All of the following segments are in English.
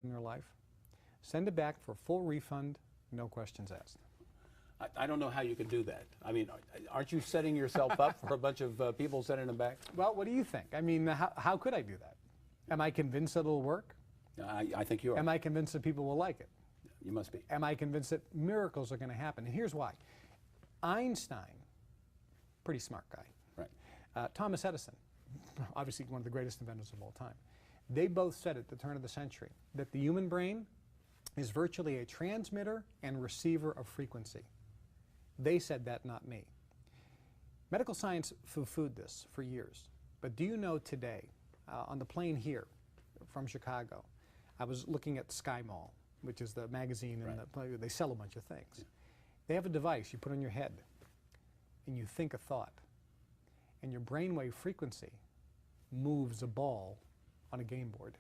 in their life, send it back for full refund, no questions asked. I don't know how you can do that. I mean, aren't you setting yourself up for a bunch of people sending them back? Well, what do you think? I mean, how could I do that? Am I convinced that it'll work? I think you are. Am I convinced that people will like it? You must be. Am I convinced that miracles are going to happen? And here's why. Einstein, pretty smart guy. Right. Thomas Edison, obviously one of the greatest inventors of all time. They both said at the turn of the century that the human brain is virtually a transmitter and receiver of frequency. They said that, not me. Medical science poo-pooed this for years. But do you know today, on the plane here from Chicago, I was looking at Sky Mall, which is the magazine, and they sell a bunch of things. Yeah. They have a device you put on your head, and you think a thought, and your brainwave frequency moves a ball on a game board.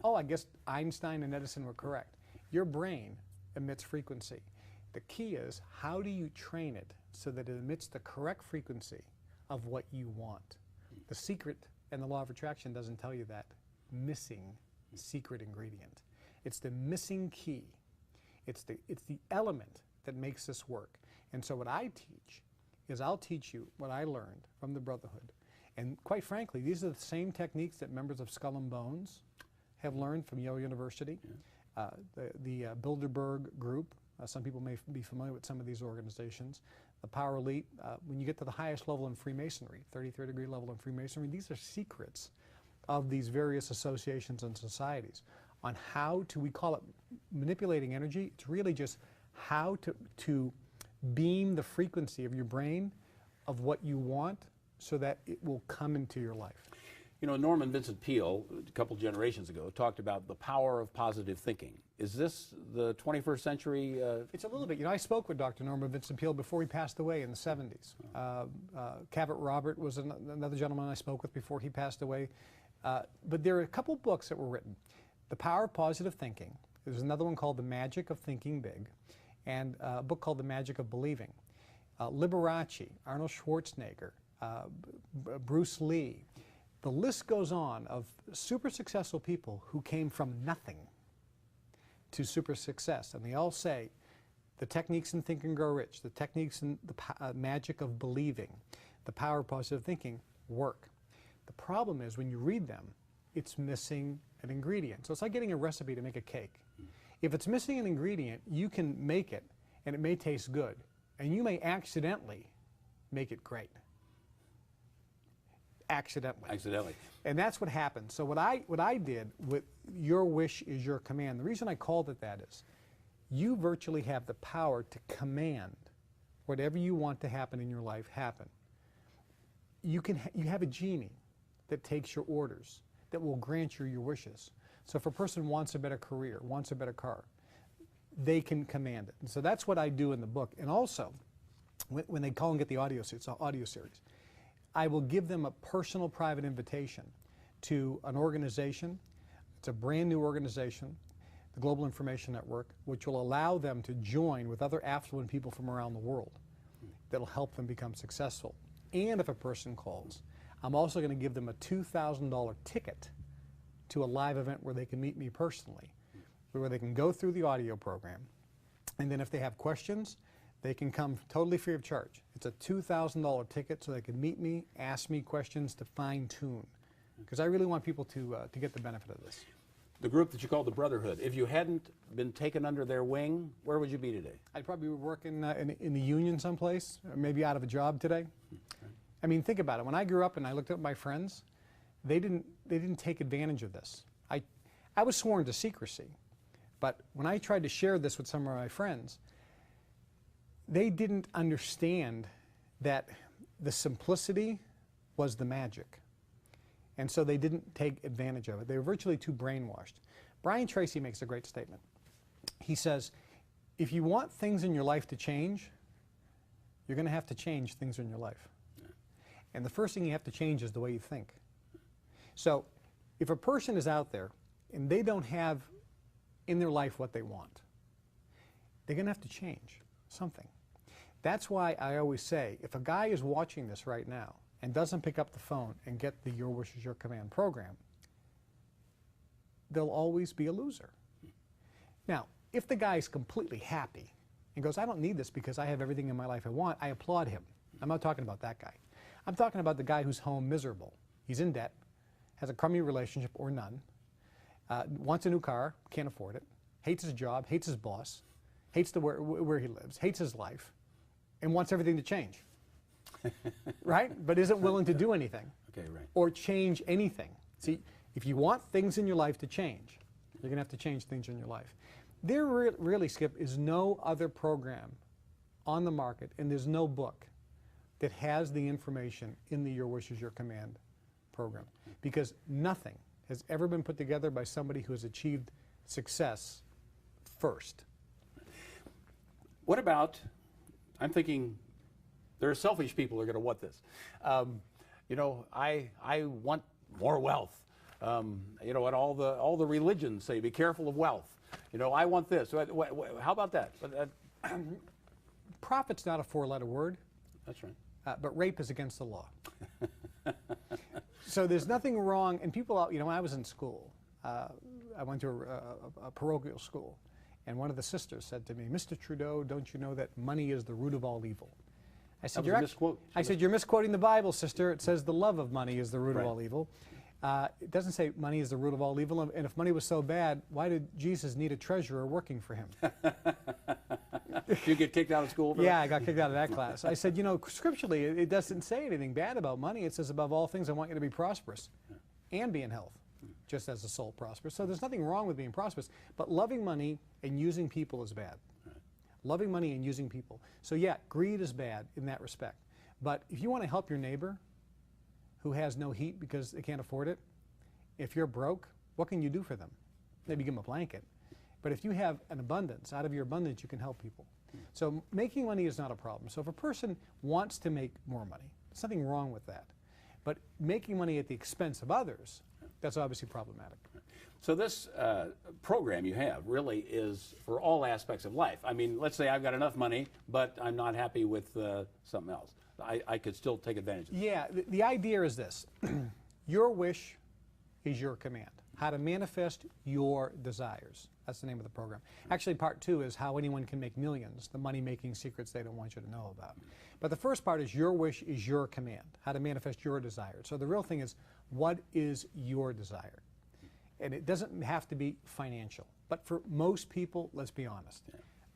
Oh, I guess Einstein and Edison were correct. Your brain emits frequency. The key is, how do you train it so that it emits the correct frequency of what you want? The secret and the law of attraction doesn't tell you that missing secret ingredient. It's the missing key. It's the element that makes this work. And so what I teach is I'll teach you what I learned from the Brotherhood. And quite frankly, these are the same techniques that members of Skull and Bones have learned from Yale University. Yeah. The Bilderberg Group, some people may be familiar with some of these organizations. The Power Elite, when you get to the highest level in Freemasonry, 33rd degree level in Freemasonry, these are secrets of these various associations and societies on how to, we call it manipulating energy. It's really just how to beam the frequency of your brain of what you want so that it will come into your life. You know, Norman Vincent Peale, a couple generations ago, talked about the power of positive thinking. Is this the 21st century? It's a little bit. You know, I spoke with Dr. Norman Vincent Peale before he passed away in the 70s. Cavett Robert was another gentleman I spoke with before he passed away. But there are a couple books that were written. The Power of Positive Thinking. There's another one called The Magic of Thinking Big, and a book called The Magic of Believing. Liberace, Arnold Schwarzenegger, Bruce Lee. The list goes on of super successful people who came from nothing to super success. And they all say the techniques in Think and Grow Rich, the techniques in the magic of believing, the power of positive thinking work. The problem is when you read them, it's missing an ingredient. So it's like getting a recipe to make a cake. If it's missing an ingredient, you can make it and it may taste good. And you may accidentally make it great. Accidentally. And that's what happened. So what I did with your wish is your command, the reason I called it that is you virtually have the power to command whatever you want to happen in your life happen. You have a genie that takes your orders, that will grant you your wishes. So if a person wants a better career, wants a better car, they can command it. And so that's what I do in the book. And also, when they call and get the audio series, I will give them a personal private invitation to an organization. It's a brand new organization, the Global Information Network, which will allow them to join with other affluent people from around the world that'll help them become successful. And if a person calls, I'm also going to give them a $2,000 ticket to a live event where they can meet me personally, where they can go through the audio program. And then if they have questions, they can come totally free of charge. It's a $2,000 ticket so they can meet me, ask me questions to fine-tune. Because I really want people to get the benefit of this. The group that you call the Brotherhood, if you hadn't been taken under their wing, where would you be today? I'd probably be working in the union someplace, or maybe out of a job today. Okay. I mean, think about it. When I grew up and I looked at my friends, they didn't take advantage of this. I was sworn to secrecy, but when I tried to share this with some of my friends, they didn't understand that the simplicity was the magic. And so they didn't take advantage of it. They were virtually too brainwashed. Brian Tracy makes a great statement. He says, if you want things in your life to change, you're going to have to change things in your life. And the first thing you have to change is the way you think. So if a person is out there and they don't have in their life what they want, they're going to have to change something. That's why I always say, if a guy is watching this right now and doesn't pick up the phone and get the Your Wish is Your Command program, they'll always be a loser. Now, if the guy's completely happy and goes, I don't need this because I have everything in my life I want, I applaud him. I'm not talking about that guy. I'm talking about the guy who's home miserable. He's in debt, has a crummy relationship or none, wants a new car, can't afford it, hates his job, hates his boss, hates where he lives, hates his life, and wants everything to change. Right? But isn't willing to do anything. Okay, right. Or change anything. See, if you want things in your life to change, you're going to have to change things in your life. There really, Skip, is no other program on the market, and there's no book that has the information in the Your Wish is Your Command program. Because nothing has ever been put together by somebody who has achieved success first. What about, I'm thinking, there are selfish people who are going to want this. You know, I want more wealth. You know, and all the religions say, be careful of wealth. You know, I want this. How about that? Profit's not a four-letter word. That's right. But rape is against the law. So there's nothing wrong, and people, you know, when I was in school, I went to a parochial school, and one of the sisters said to me, Mr. Trudeau, don't you know that money is the root of all evil? I said, that was a misquote. You're misquoting the Bible, sister. It says the love of money is the root of all evil. It doesn't say money is the root of all evil, and if money was so bad, why did Jesus need a treasurer working for him? Did you get kicked out of school for Yeah, that? I got kicked out of that class. I said, you know, scripturally, it doesn't say anything bad about money. It says, above all things, I want you to be prosperous and be in health, just as the soul prospers. So there's nothing wrong with being prosperous, but loving money and using people is bad. Loving money and using people. So yeah, greed is bad in that respect. But if you want to help your neighbor who has no heat because they can't afford it, if you're broke, what can you do for them? Maybe give them a blanket. But if you have an abundance, out of your abundance you can help people. So making money is not a problem. So if a person wants to make more money, there's nothing wrong with that. But making money at the expense of others, that's obviously problematic. So this program you have really is for all aspects of life. I mean, let's say I've got enough money, but I'm not happy with something else. I could still take advantage of it. Yeah, the idea is this. Your wish is your command. How to manifest your desires. That's the name of the program. Actually, part 2 is how anyone can make millions, the money-making secrets they don't want you to know about. But the first part is your wish is your command, how to manifest your desire. So the real thing is, what is your desire? And it doesn't have to be financial. But for most people, let's be honest,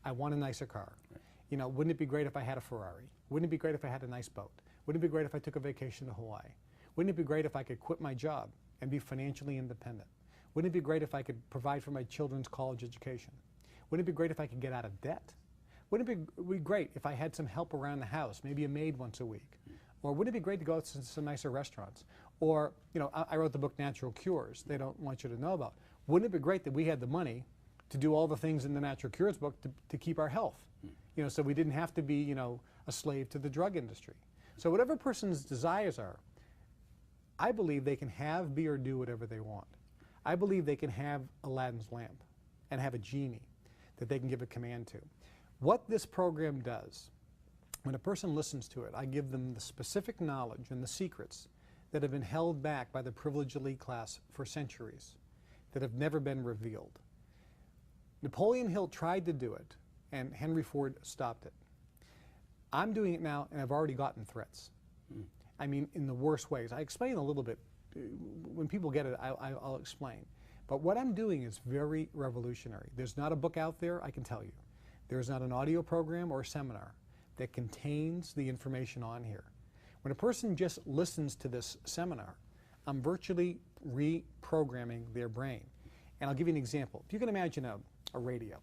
I want a nicer car. You know, wouldn't it be great if I had a Ferrari? Wouldn't it be great if I had a nice boat? Wouldn't it be great if I took a vacation to Hawaii? Wouldn't it be great if I could quit my job and be financially independent? Wouldn't it be great if I could provide for my children's college education? Wouldn't it be great if I could get out of debt? Wouldn't it be great if I had some help around the house, maybe a maid once a week? Or wouldn't it be great to go out to some nicer restaurants? Or, you know, I wrote the book Natural Cures they don't want you to know about. Wouldn't it be great that we had the money to do all the things in the Natural Cures book to keep our health? You know, so we didn't have to be, you know, a slave to the drug industry. So whatever a person's desires are, I believe they can have, be, or do whatever they want. I believe they can have Aladdin's lamp and have a genie that they can give a command to. What this program does, when a person listens to it, I give them the specific knowledge and the secrets that have been held back by the privileged elite class for centuries, that have never been revealed. Napoleon Hill tried to do it, and Henry Ford stopped it. I'm doing it now, and I've already gotten threats. I mean, in the worst ways. I explain a little bit. When people get it, I'll explain. But what I'm doing is very revolutionary. There's not a book out there, I can tell you. There's not an audio program or a seminar that contains the information on here. When a person just listens to this seminar, I'm virtually reprogramming their brain. And I'll give you an example. If you can imagine a radio,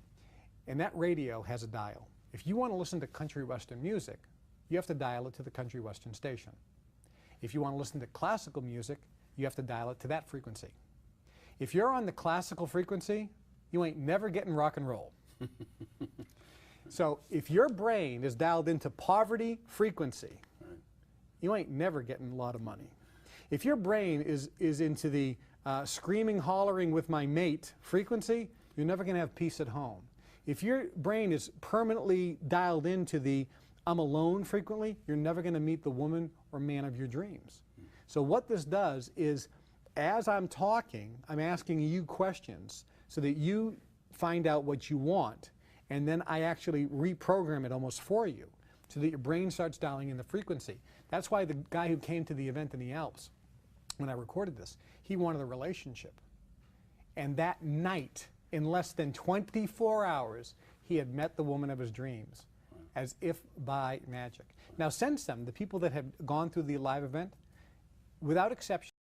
and that radio has a dial. If you want to listen to country western music, you have to dial it to the country western station. If you want to listen to classical music, you have to dial it to that frequency. If you're on the classical frequency, you ain't never getting rock and roll. So if your brain is dialed into poverty frequency, you ain't never getting a lot of money. If your brain is into the screaming, hollering with my mate frequency, you're never going to have peace at home. If your brain is permanently dialed into the I'm alone frequently, you're never going to meet the woman or man of your dreams. So what this does is as I'm talking, I'm asking you questions so that you find out what you want, and then I actually reprogram it almost for you so that your brain starts dialing in the frequency. That's why the guy who came to the event in the Alps, when I recorded this, he wanted a relationship. And that night, in less than 24 hours, he had met the woman of his dreams, as if by magic. Now, since then, the people that have gone through the live event, without exception,